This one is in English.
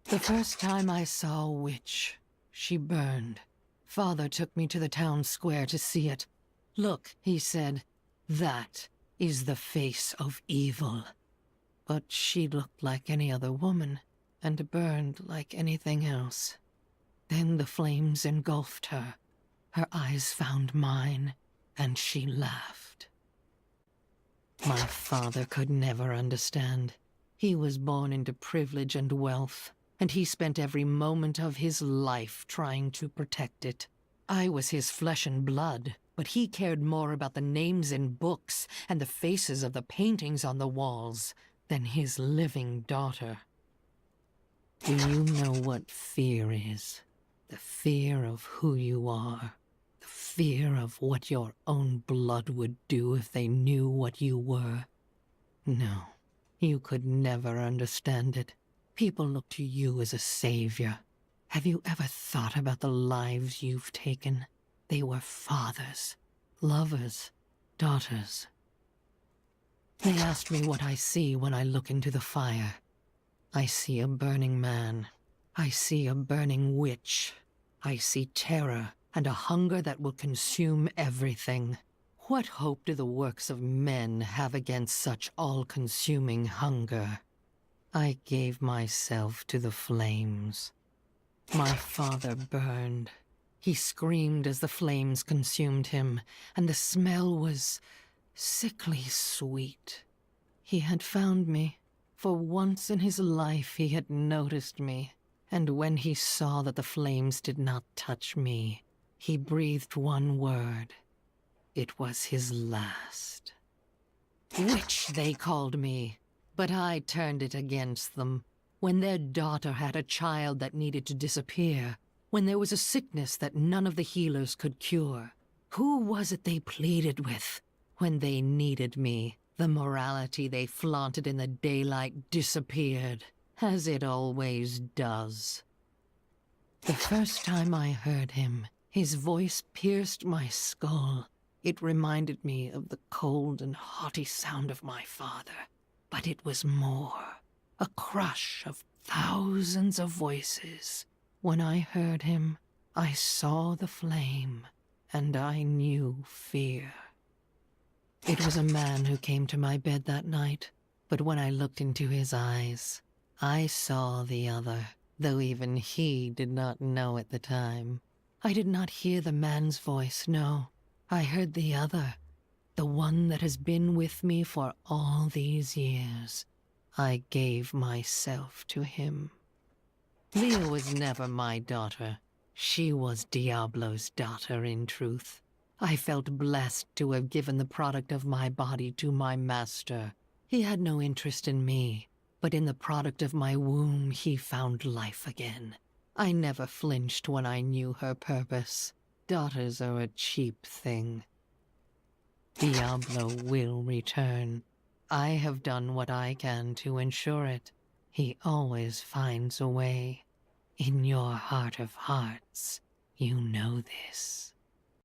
The first time I saw a witch, she burned. Father took me to the town square to see it. "Look," he said, "that is the face of evil." But she looked like any other woman, and burned like anything else. Then the flames engulfed her. Her eyes found mine, and she laughed. My father could never understand. He was born into privilege and wealth, and he spent every moment of his life trying to protect it. I was his flesh and blood, but he cared more about the names in books and the faces of the paintings on the walls than his living daughter. Do you know what fear is? The fear of who you are. The fear of what your own blood would do if they knew what you were. No, you could never understand it. People look to you as a savior. Have you ever thought about the lives you've taken? They were fathers, lovers, daughters. They asked me what I see when I look into the fire. I see a burning man. I see a burning witch. I see terror and a hunger that will consume everything. What hope do the works of men have against such all-consuming hunger? I gave myself to the flames. My father burned. He screamed as the flames consumed him, and the smell was sickly sweet. He had found me. For once in his life he had noticed me, and when he saw that the flames did not touch me, he breathed one word. It was his last. Witch, they called me, but I turned it against them. When their daughter had a child that needed to disappear, when there was a sickness that none of the healers could cure, who was it they pleaded with? When they needed me, the morality they flaunted in the daylight disappeared, as it always does. The first time I heard him, his voice pierced my skull. It reminded me of the cold and haughty sound of my father, but it was more, a crush of thousands of voices. When I heard him, I saw the flame, and I knew fear. It was a man who came to my bed that night, but when I looked into his eyes, I saw the other, though even he did not know at the time. I did not hear the man's voice, no. I heard the other, the one that has been with me for all these years. I gave myself to him. Leah was never my daughter. She was Diablo's daughter, in truth. I felt blessed to have given the product of my body to my master. He had no interest in me, but in the product of my womb he found life again. I never flinched when I knew her purpose. Daughters are a cheap thing. Diablo will return. I have done what I can to ensure it. He always finds a way. In your heart of hearts, you know this.